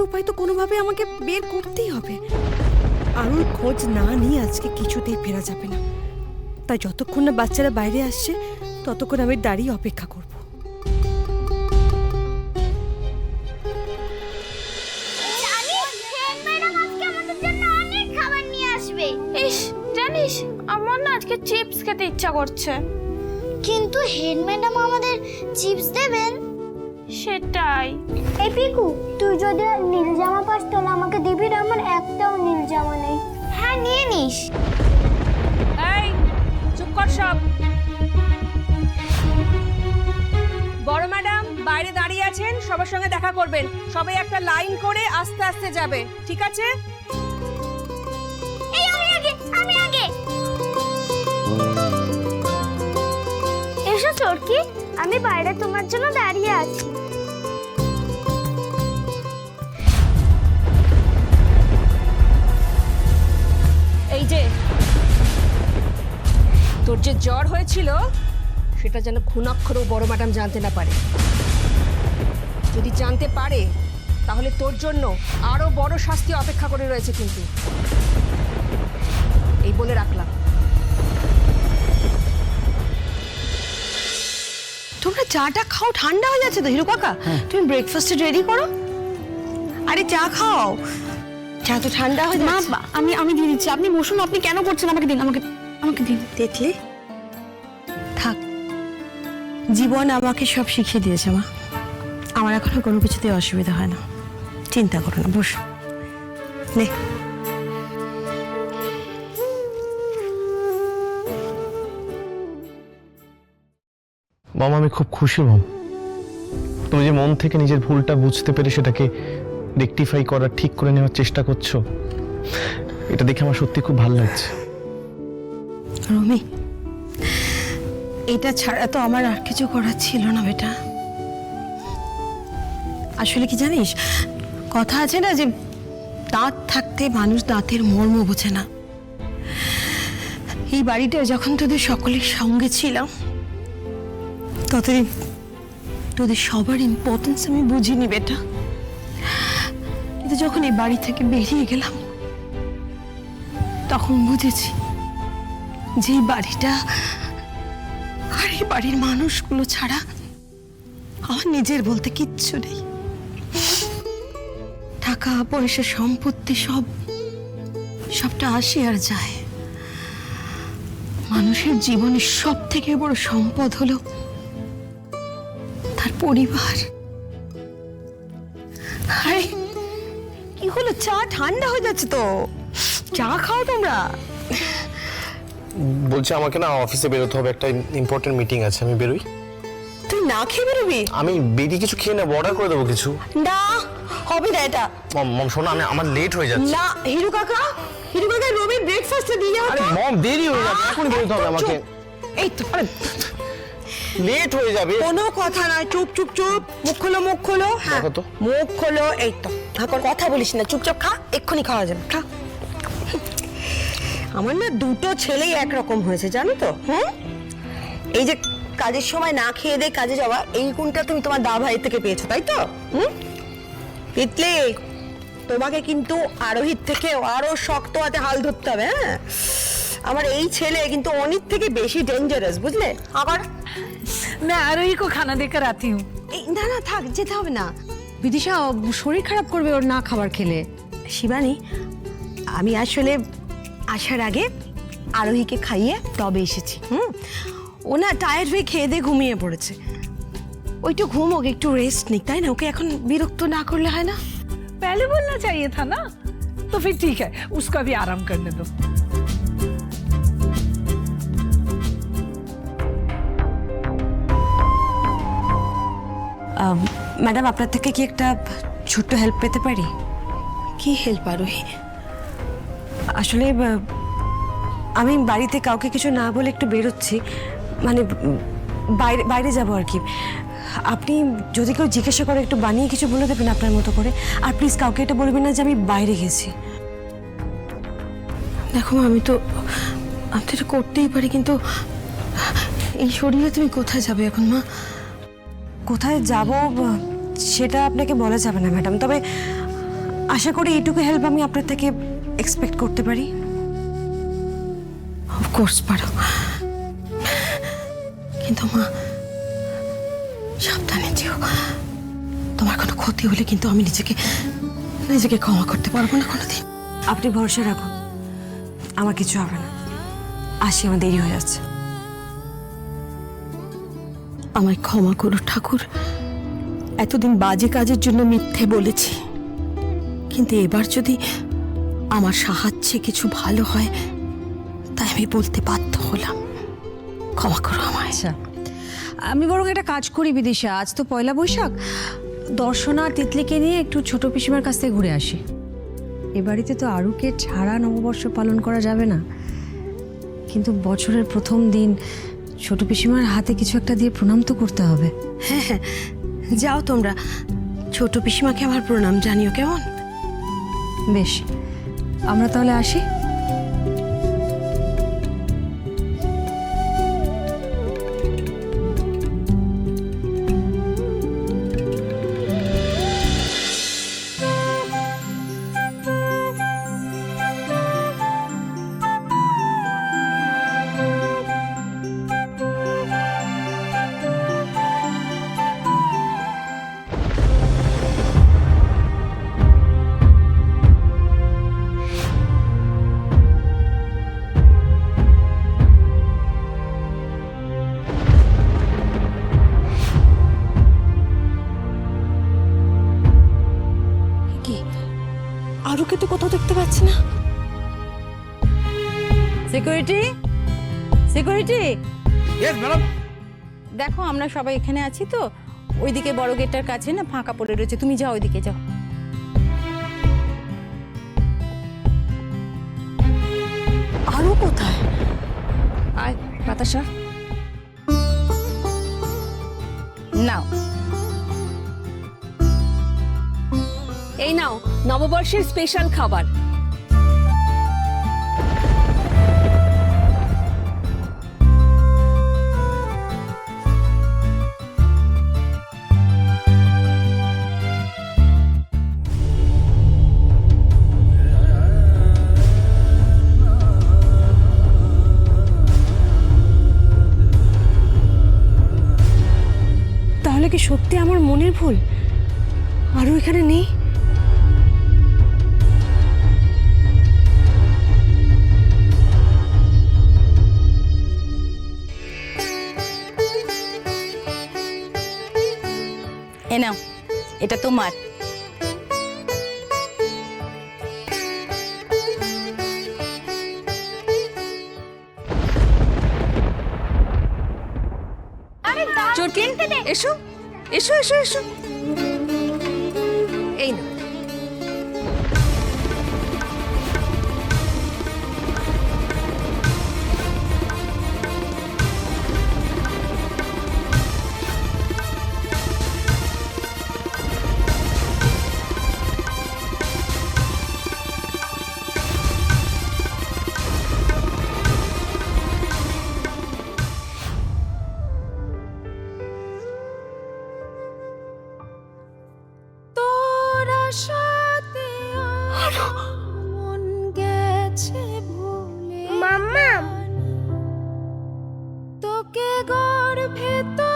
উপায় তো কোনোভাবে আমাকে বের করতেই হবে। আরুর খোঁজ না নিয়ে আজকে কিছুতেই ফেরা যাবে না। তাই যতক্ষণ না বাচ্চারা বাইরে আসছে ততক্ষণ আমি দাঁড়িয়ে অপেক্ষা করব। ইস, জানিস আমার না আজকে চিপস খেতে ইচ্ছা করছে। কিন্তু হেড ম্যাডাম আমাদের চিপস দেবেন। সেটাই। এই পিকু, তুই যদি নীল জামা পাস তাহলে আমাকে দিবি রে, আমার একটাও নীল জামা নেই। হ্যাঁ, নিয়ে নিস। এই চুপ কর সব। বড় ম্যাডাম বাইরে দাঁড়িয়ে আছেন, সবার সঙ্গে দেখা করবেন। সবাই একটা লাইন করে আস্তে আস্তে যাবে, ঠিক আছে? এই আমি আগে। এসো চরকি, আমি বাইরে তোমার জন্য দাঁড়িয়ে আছি। এই যে তোর যে জ্বর হয়েছিল সেটা যেন ঘুণাক্ষরেও বড় ম্যাডাম জানতে না পারে। যদি জানতে পারে তাহলে তোর জন্য আরো বড় শাস্তি অপেক্ষা করে রয়েছে কিন্তু। এই বলে রাখলাম। তোমরা চাটা খাও, ঠান্ডা হয়ে যাচ্ছে তো হিরো কাকা। তুমি ব্রেকফাস্ট রেডি করো। আরে চা খাও, চা তো ঠান্ডা হয়ে যাচ্ছে। মা, আমি দিয়ে দিচ্ছি। আপনি বসুন, আপনি কেন করছেন? আমাকে দিন, আমাকে দিন। দেখলে, থাক, জীবন আমাকে সব শিখিয়ে দিয়েছে মা। আমার এখন কোনো কিছুতেই অসুবিধা হয় না, চিন্তা করো না। বস, নে। মামা আমি খুব খুশি মাম, তুমি যে মন থেকে নিজের ভুলটা বুঝতে পেরে সেটাকে রেকটিফাই করার, ঠিক করে নেওয়ার চেষ্টা করছো, এটা দেখে আমার সত্যি খুব ভালো লাগছে। রমি, এটা ছাড়া তো আমার আর কিছু করার ছিল না বেটা। আসলে কি জানিস, কথা আছে না যে দাঁত থাকতে মানুষ দাঁতের মর্ম বোঝে না। এই বাড়িটা যখন তোদের সকলের সঙ্গে ছিলাম ততদিন তোদের সবার ইম্পর্টেন্স আমি বুঝিনি বেটা। কিন্তু যখন এই বাড়ি থেকে বেরিয়ে গেলাম তখন বুঝেছি যে এই বাড়িটা আর এই বাড়ির মানুষগুলো ছাড়া আমার নিজের বলতে কিচ্ছু নেই। টাকা পয়সা সম্পত্তি সবটা আসে আর যায়। মানুষের জীবনের সব থেকে বড় সম্পদ হলো তার পরিবার। আরে কি হলো, চা ঠান্ডা হয়ে যাচ্ছে তো, চা খাও তোমরা। বলছি আমাকে না অফিসে বেরোতে হবে, একটা ইম্পর্টেন্ট মিটিং আছে, আমি বেরোই। তুই না খেয়ে বেরোবি? আমি বেরিয়ে কিছু খেয়ে নেবো, অর্ডার করে দেবো কিছু। না, হবে না এটা। মম শোনো, আমার লেট হয়ে যাচ্ছে। না হিরু কাকা, রবি ব্রেকফাস্টে দিয়ে যাও। আরে মম দেরি হয়ে যাবে, এখন বেরোতে হবে আমাকে। এই তো লেট হয়ে যাবে। কোনো কথা নয়, চুপ চুপ চুপ, মুখ খোলো। হ্যাঁ, দেখো তো। মুখ খোলো। এই তো, এখন কথা বলিস না, চুপচাপ খা, এক্ষুনি খাওয়া যাবে, খা। আমার না দুটো ছেলেই একরকম হয়েছে জানো তো। এই যে কাজের সময় না খেয়ে দে কাজে যাওয়া, এই গুণটা তুমি তোমার দা ভাই থেকে পেয়েছো, তাই তো? পিতলে, তোমাকে কিন্তু আরোহীর থেকে আরো শক্ত হাতে হাল ধরতে হবে। হ্যাঁ, আমার এই ছেলে কিন্তু অনির থেকে বেশি ডেঞ্জারাস, বুঝলে? আবার मैं आरोही को खाना देकर आती हूँ। না না থাক, যেতে হবে না। বিদিশা, শরীর খারাপ করবে ওর না খাবার খেলে। শিবানী, আমি আসলে আসার আগে আরোহীকে খাইয়ে তবে এসেছি। ও না টায়ার্ড হয়ে খেয়ে দিয়ে ঘুমিয়ে পড়েছে। ওইটা ঘুমোক, একটু রেস্ট নিক, তাই না? ওকে এখন বিরক্ত না করলে হয় না। पहले बोलना चाहिए था ना। तो फिर ठीक है, उसका भी आराम करने दो। ম্যাডাম, আপনার থেকে কি একটা ছোট্ট হেল্প পেতে পারি? কি হেল্প আরোহী? আসলে আমি বাড়িতে কাউকে কিছু না বলে একটু বেরোচ্ছি, মানে বাইরে যাব আর কি। আপনি যদি কেউ জিজ্ঞাসা করে একটু বানিয়ে কিছু বলে দেবেন আপনার মতো করে। আর প্লিজ কাউকে এটা বলবেন না যে আমি বাইরে গেছি। দেখো আমি তো এটা করতেই পারি, কিন্তু এই শরীরে তুমি কোথায় যাবে এখন মা? কোথায় যাব সেটা আপনাকে বলা যাবে না ম্যাডাম, তবে আশা করি এইটুকু হেল্প আমি আপনার থেকে এক্সপেক্ট করতে পারি। অফকোর্স পারো, কিন্তু মা সাবধানে যেও। তোমার কোনো ক্ষতি হলে কিন্তু আমি নিজেকে ক্ষমা করতে পারবো না কোনোদিন। আপনি ভরসা রাখুন, আমার কিছু হবে না। আসি, আমার দেরি হয়ে যাচ্ছে। আমায় ক্ষমা করো ঠাকুর, এতদিন বাজে কাজের জন্য মিথ্যে বলেছি, কিন্তু এবার যদি আমার সাহায্যে কিছু ভালো হয় তাই আমি বলতে বাধ্য হলাম। ক্ষমা করো আমায়। আচ্ছা, আমি বরং একটা কাজ করি বিদিশা, আজ তো পয়লা বৈশাখ, দর্শনা তিতলিকে নিয়ে একটু ছোট পিসিমার কাছ থেকে ঘুরে আসি। এ বাড়িতে তো আরুকে ছাড়া নববর্ষ পালন করা যাবে না, কিন্তু বছরের প্রথম দিন ছোট পিসিমার হাতে কিছু একটা দিয়ে প্রণাম তো করতে হবে। হ্যাঁ হ্যাঁ, যাও তোমরা, ছোট পিসিমাকে আমার প্রণাম জানিও, কেমন? বেশ, আমরা তাহলে আসি। আরুকে তো কোথাও দেখতে পাচ্ছি না। Security, security, yes madam. দেখো আমরা সবাই এখানে আছি তো, ওইদিকে বড় গেটটার কাছে না ফাঁকা পড়ে রয়েছে, তুমি যাও ওইদিকে যাও। আরু কোথায়? আয় বাতাসা, নাও এই নাও নববর্ষের স্পেশাল খাবার। তাহলে কি সত্যি আমার মনের ভুল? আরু এখানে নেই? এ নাও, এটা তোমার। চটকিন, এসো এসো এসো এসো, এই না। মাম্মা, তোকে গর্ভে তো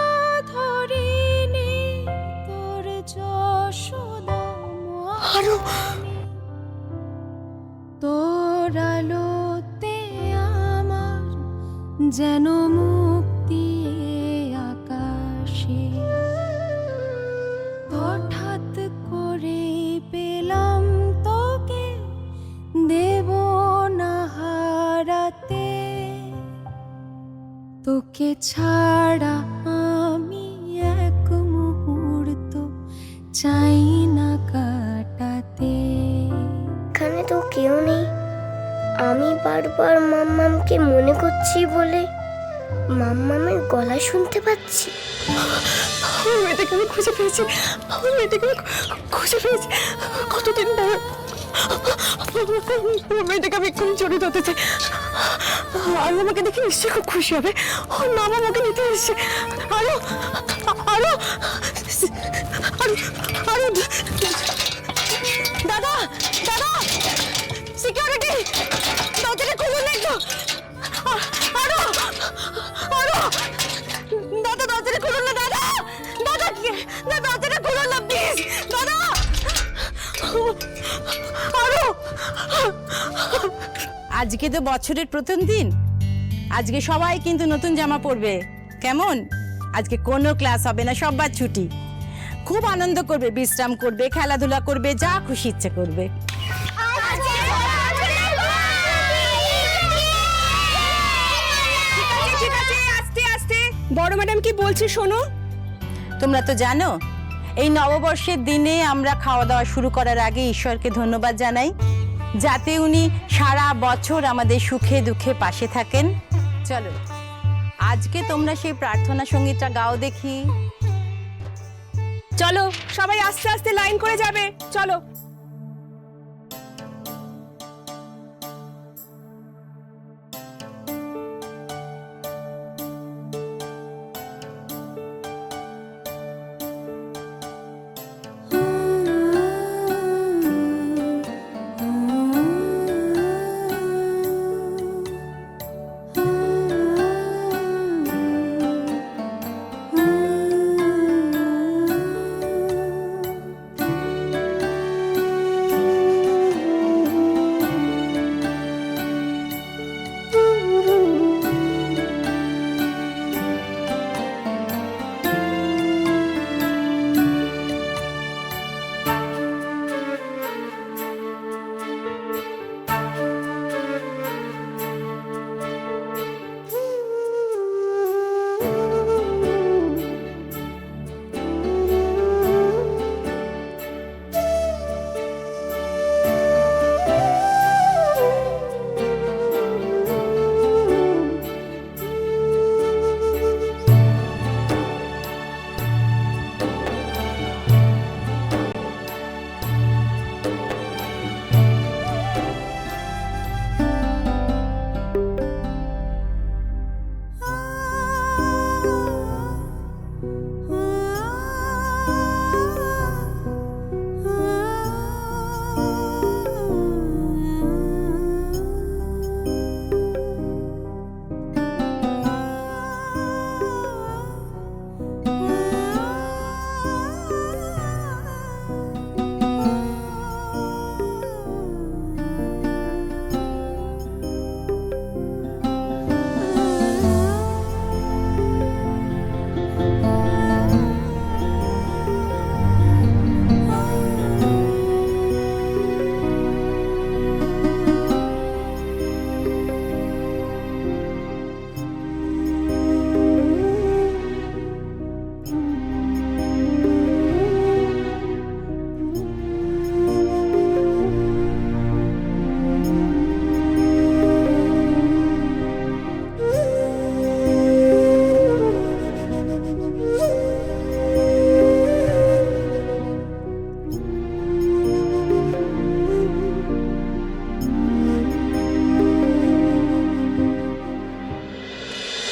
ধরিনি, তোর যশোদা আরু, তোর আলোতে আমার যেন মুক্তি আকাশে, হঠাৎ করে পেলাম তোকে, দেব না হারাতে, তোকে ছাড়া আমি এক মুহূর্ত চাই না কাটাতে। এখানে তো কেউ নেই। আমি বারবার মাম্মামকে মনে করছি বলে মাম্মামের গলা শুনতে পাচ্ছি। আমার মেয়েটাকে আমি খুঁজে পেয়েছি, আমার মেয়েটাকে আমি খুঁজে পেয়েছি। কতদিন পর আমার মেয়েটাকে আমি এক্ষুনি জড়িয়ে ধরতে চাই। আরু আমাকে দেখে নিশ্চয়ই খুব খুশি হবে। ওর নাম আমাকে নিতে এসছে। আরু, আরু, আরু, আরু, দাদা, আজকে তো বছরের প্রথম দিন, আজকে সবাই কিন্তু নতুন জামা পরবে, কেমন? আজকে কোনো ক্লাস হবে না, সবার ছুটি। খুব আনন্দ করবে, বিশ্রাম করবে, খেলাধুলা করবে, যা খুশি ইচ্ছে করবে। ঠিক আছে, আস্তে আস্তে। বড় ম্যাডাম কি বলছে শোনো। তোমরা তো জানো এই নববর্ষের দিনে আমরা খাওয়া দাওয়া শুরু করার আগে ঈশ্বরকে ধন্যবাদ জানাই, যাতে উনি সারা বছর আমাদের সুখে দুঃখে পাশে থাকেন। চলো আজকে তোমরা সেই প্রার্থনা সঙ্গীতটা গাও দেখি। চলো সবাই আস্তে আস্তে লাইন করে যাবে, চলো।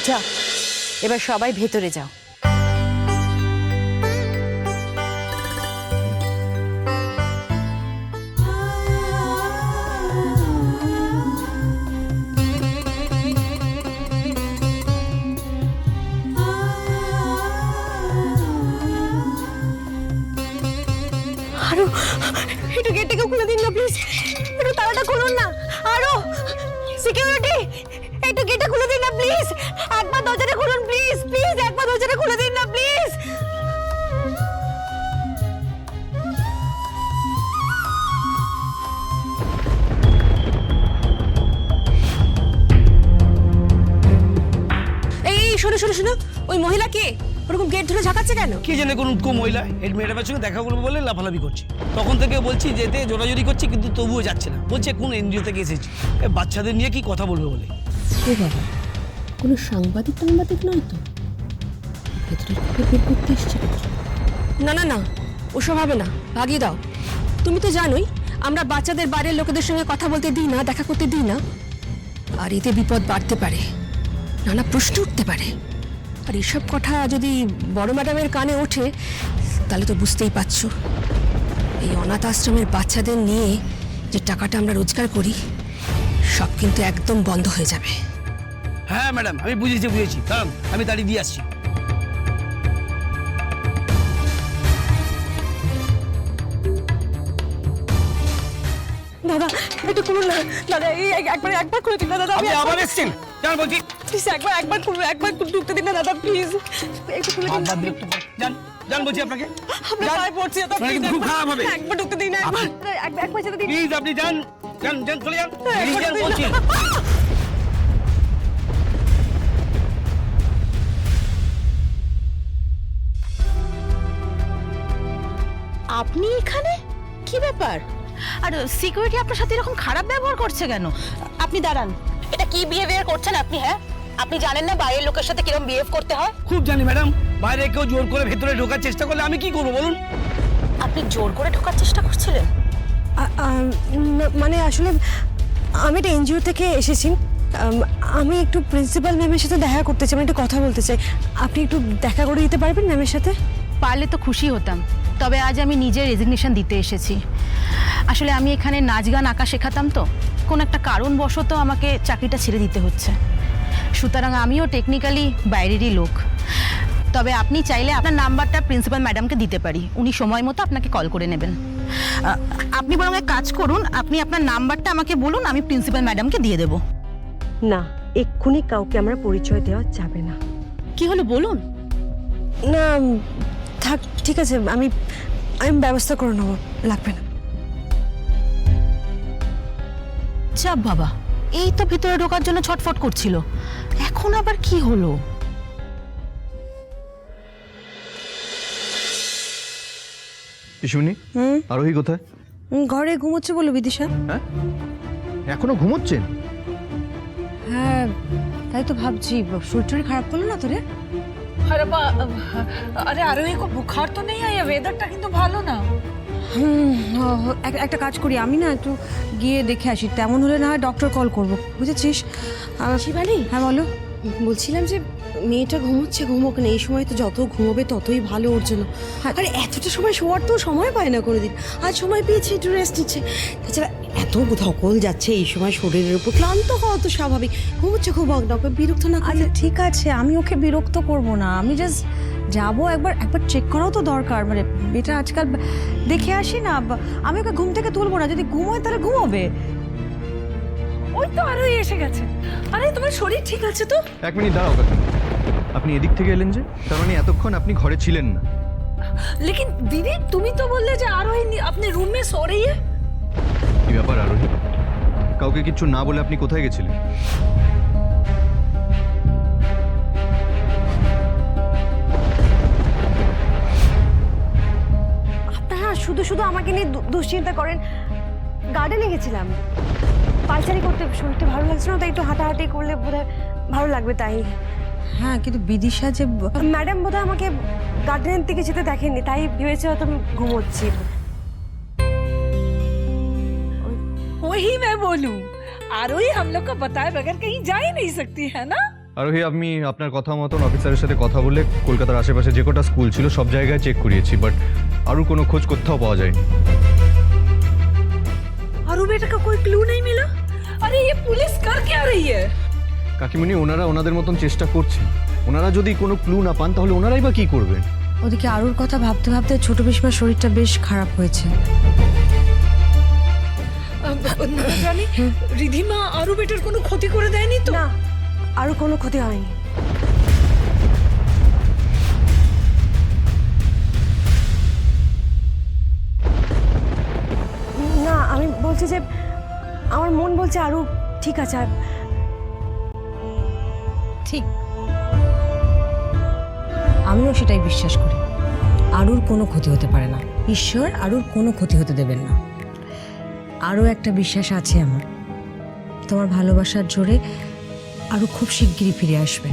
যাও এবার সবাই ভেতরে যাও। আরো একটু গেটটাকে খুলে দিন না প্লিজ, একটু তালাটা খুলুন না। আরো সিকিউরিটি একটু গেটটা খুলে দিন না প্লিজ, একবার দরজাটা খুলুন প্লিজ, প্লিজ একবার দরজাটা খুলে দিন না প্লিজ। এই শোনো শোনো শোনো, ওই মহিলা কে ওরকম গেট ধরে ঝাঁকাচ্ছে কেন? কে জানে কোন উৎকো মহিলা হেড ম্যাডামের সঙ্গে দেখা করবো বলে লাফালাফি করছে। তখন থেকে বলছি যেতে জোরাজুরি করছে, কিন্তু তবুও যাচ্ছে না। বলছে কোন এনজিও থেকে এসেছে, বাচ্চাদের নিয়ে কি কথা বলবে বলে। ও বাবা, কোনো সাংবাদিক টাংবাদিক নয় তো? ভেতরের খবর বের করতে এসছে নাকি? না না না, ওসব হবে না, ভাগিয়ে দাও। তুমি তো জানোই আমরা বাচ্চাদের বাইরের লোকেদের সঙ্গে কথা বলতে দিই না, দেখা করতে দিই না। আর এতে বিপদ বাড়তে পারে, নানা প্রশ্ন উঠতে পারে। আর এসব কথা যদি বড় ম্যাডামের কানে ওঠে তাহলে তো বুঝতেই পারছো, এই অনাথ আশ্রমের বাচ্চাদের নিয়ে যে টাকাটা আমরা রোজগার করি সব কিন্তু একদম বন্ধ হয়ে যাবে। হ্যাঁ ম্যাডাম, আমি বুঝেছি, কারণ আমি দাঁড়িয়ে দিয়ে আসছি। দাদা একটু খুলুন না দাদা, এই একবার খুলে দিন না দাদা। আপনি আবার এসেছেন, যান বলছি। প্লিজ একবার খুলুন, একবার ঢুকতে দিন না দাদা, প্লিজ একটু খুলে দিন। আবার বিরক্ত করেন। যান যান বলছি আপনাকে। আমরা পায়ে পড়ছি দাদা, আপনার প্লিজ কিন্তু খুব খারাপ হবে। একবার ঢুকতে দিন না, একবার যেতে দিন। প্লিজ আপনি যান যান যান, চলে যান। বেরিয়ে যান বলছি। আপনি এখানে কি ব্যাপার? আর সিকিউরিটি আপনার সাথে এরকম খারাপ ব্যবহার করছে কেন? আপনি দাঁড়ান, এটা কি বিহেভিয়ার করছেন আপনি? হ্যাঁ, আপনি জানেন না বাইরের লোকের সাথে কিরকম বিহেভ করতে হয়? খুব জানি ম্যাডাম, বাইরে কেউ জোর করে ভেতরে ঢোকার চেষ্টা করলে আমি কি করবো বলুন? আপনি জোর করে ঢোকার চেষ্টা করছিলেন? মানে আসলে আমি একটা এনজিও থেকে এসেছি। আমি একটু প্রিন্সিপাল ম্যামের সাথে দেখা করতে চাই, আমি একটু কথা বলতে চাই। আপনি একটু দেখা করে দিতে পারবেন ম্যামের সাথে? পারলে তো খুশি হতাম, তবে আজ আমি নিজে রেজিগনেশন দিতে এসেছি। আসলে আমি এখানে নাচ গান আঁকা শেখাতাম, তো কোনো একটা কারণবশত আমাকে চাকরিটা ছেড়ে দিতে হচ্ছে। সুতরাং আমিও টেকনিক্যালি বাইরেরই লোক। তবে আপনি চাইলে আপনার নাম্বারটা প্রিন্সিপাল ম্যাডামকে দিতে পারি, উনি সময় মতো আপনাকে কল করে নেবেন। আপনি বরং এক কাজ করুন, আপনি আপনার নাম্বারটা আমাকে বলুন, আমি প্রিন্সিপাল ম্যাডামকে দিয়ে দেবো। না, এক্ষুনি কাউকে আমরা পরিচয় দেওয়া যাবে না। কি হলো বলুন? না থাক, ঠিক আছে, আমি ব্যবস্থা করে নেবো, লাগবে না। চাপ বাবা, এই তো ভিতরে ঢোকার জন্য ছটফট করছিল, এখন আবার কি হলো? পিসুমনি, আরোহী কোথায়? ঘরে ঘুমোচ্ছে বলো বিদিশা। হ্যাঁ, এখনো ঘুমোচ্ছেন? হ্যাঁ, তাই তো ভাবছি, শরীর টরীর খারাপ করলো না তোরে? अरे आरोही को बुखार तो नहीं आया? वेदरটা কিন্তু ভালো না। একটা কাজ করি, আমি না একটু গিয়ে দেখে আসি, তেমন হলে না হয় ডক্টর কল করবো, বুঝেছিস? শিবানী, হ্যাঁ বলো। বলছিলাম যে মেয়েটা ঘুমোচ্ছে, ঘুমোক না, এই সময় তো যত ঘুমোবে ততই ভালো ওর জন্য। আরে এতটা সময় শোয়ার তো সময় পায় না কোনোদিন, আজ সময় পেয়েছে, একটু রেস্ট নিচ্ছে। তাছাড়া এত ধকল যাচ্ছে এই সময় শরীরের উপর, ক্লান্ত হওয়া তো স্বাভাবিক। ঘুমোচ্ছে, ঘুমাক না, ওকে বিরক্ত না করলে। ঠিক আছে, আমি ওকে বিরক্ত করব না, আমি জাস্ট যাবো, একবার চেক করাও তো দরকার। মানে এটা আজকাল দেখে আসি না, আমি ওকে ঘুম থেকে তুলবো না, যদি ঘুমোয় তাহলে ঘুমোবে। ওই তো আরোহী এসে গেছে। আরে তোমার শরীর ঠিক আছে তো? এক মিনিট দাঁড়াও কাকু, আপনি এদিক থেকে এলেন যে, তার মানে এতক্ষণ আপনি ঘরে ছিলেন না? लेकिन दीदी তুমি তো বললে যে আরোহী আপনি রুম মে সো রही है। কি ব্যাপার আরোহী, কাউকে কিছু না বলে আপনি কোথায় গেছিলেন? আপনারা শুধু শুধু আমাকে নিয়ে দুশ্চিন্তা করেন। গার্ডেনে গেছিলাম, পায়চারি করতে, শরীরটা ভালো লাগছে না, তাই একটু হাঁটাহাঁটি করলে বোধহয় ভালো লাগবে, তাই। হ্যাঁ, কিন্তু বিদিশা যে ম্যাডাম বোধহয় আমাকে গার্ডেনের দিকে যেতে দেখেননি, তাই ভেবেছে হয়তো আমি ঘুমোচ্ছি। वही मैं बोलूं, आरोही हम लोग को बताए बगैर कहीं जा ही नहीं सकती है ना। আরোহী, আমি আপনার কথা মতন অফিসারের সাথে কথা বলে কলকাতার আশেপাশে যে কটা স্কুল ছিল সব জায়গায় চেক করিয়েছি, বাট আরও কোনো খোঁজ কোথাও পাওয়া যায়নি। आरू बेटा का कोई क्लू नहीं मिला? अरे ये पुलिस कर क्या रही है? কাকিমণি, ওনারা ওনাদের মতন চেষ্টা করছেন, ওনারা যদি কোনো ক্লু না পান তাহলে ওনারাই বা কি করবেন? ওদিকে আরুর কথা ভাবতে ভাবতে ছোট পিসিমার শরীরটা বেশ খারাপ হয়েছে। জানি রিধিমা আরু বেটার কোনো ক্ষতি করে দেয়নি তো? না, আরও কোনো ক্ষতি হয়নি। না, আমি বলছি যে আমার মন বলছে আরও ঠিক আছে। আর ঠিক, আমিও সেটাই বিশ্বাস করি, আরুর কোনো ক্ষতি হতে পারে না, ঈশ্বর আরুর কোনো ক্ষতি হতে দেবেন না। আরও একটা বিশ্বাস আছে আমার, তোমার ভালোবাসার জোরে আরও খুব শিগগিরই ফিরে আসবে।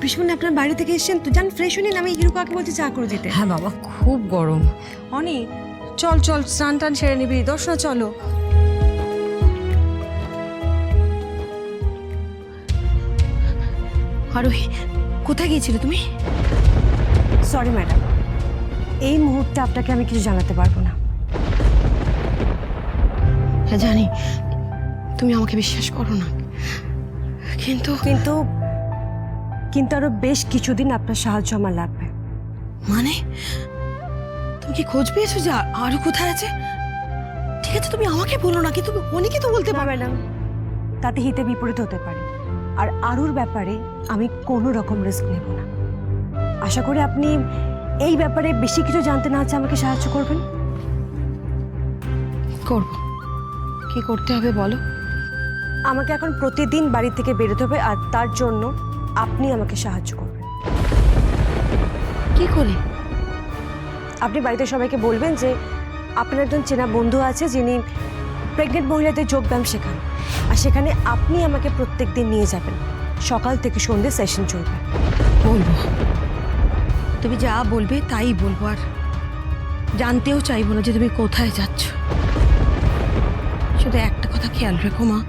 পিসমনি, আপনার বাড়ি থেকে এসেছেন তো, যান ফ্রেশ হয়ে নিন, আমি হিরু কাকে বলছি চা করে দিতে। হ্যাঁ বাবা, খুব গরম। অনি চল চল, স্নান টান সেরে নিবি, দর্শনা চলো। আরোহী, কোথায় গিয়েছিলে তুমি? সরি ম্যাডাম, এই মুহূর্তে আপনাকে আমি কিছু জানাতে পারবো না। হ্যাঁ জানি, তুমি আমাকে বিশ্বাস করো না, কিন্তু কিন্তু কিন্তু আরো বেশ কিছুদিন আপনার সাহায্য আমার লাগবে। মানে তুমি কি খোঁজ পেয়েছো যে আরও কোথায় আছে? ঠিক আছে তুমি আমাকে বলো না, কিন্তু অনেকে তো বলতে পারবে ম্যাডাম, তাতে হিতে বিপরীত হতে পারে। আর আরুর ব্যাপারে আমি কোনো রকম রিস্ক নেব না। আশা করি আপনি এই ব্যাপারে বেশি কিছু জানতে না হচ্ছে আমাকে সাহায্য করবেন। করব। কি করতে হবে বলো? আমাকে এখন প্রতিদিন বাড়ি থেকে বেরোতে হবে, আর তার জন্য আপনি আমাকে সাহায্য করবেন। কি করে? আপনি বাড়িতে সবাইকে বলবেন যে আপনার একজন চেনা বন্ধু আছে যিনি প্রেগনেন্ট মহিলাদের যোগব্যায়াম শেখান, আর সেখানে আপনি আমাকে প্রত্যেক দিন নিয়ে যাবেন। সকাল থেকে সন্ধ্যে সেশন চলবে। বলবো, তুমি যা বলবে তাই বলবো, আর জানতেও চাইবো না যে তুমি কোথায় যাচ্ছ। শুধু একটা কথা খেয়াল রেখো মা,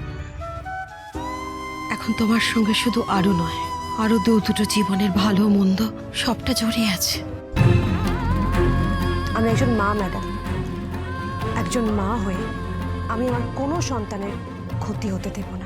এখন তোমার সঙ্গে শুধু আরও নয়, আরও দুটো জীবনের ভালো মন্দ সবটা জড়িয়ে আছে। আমি একজন মা ম্যাডাম, একজন মা হয়ে আমি আমার কোনো সন্তানের ক্ষতি হতে দেব না।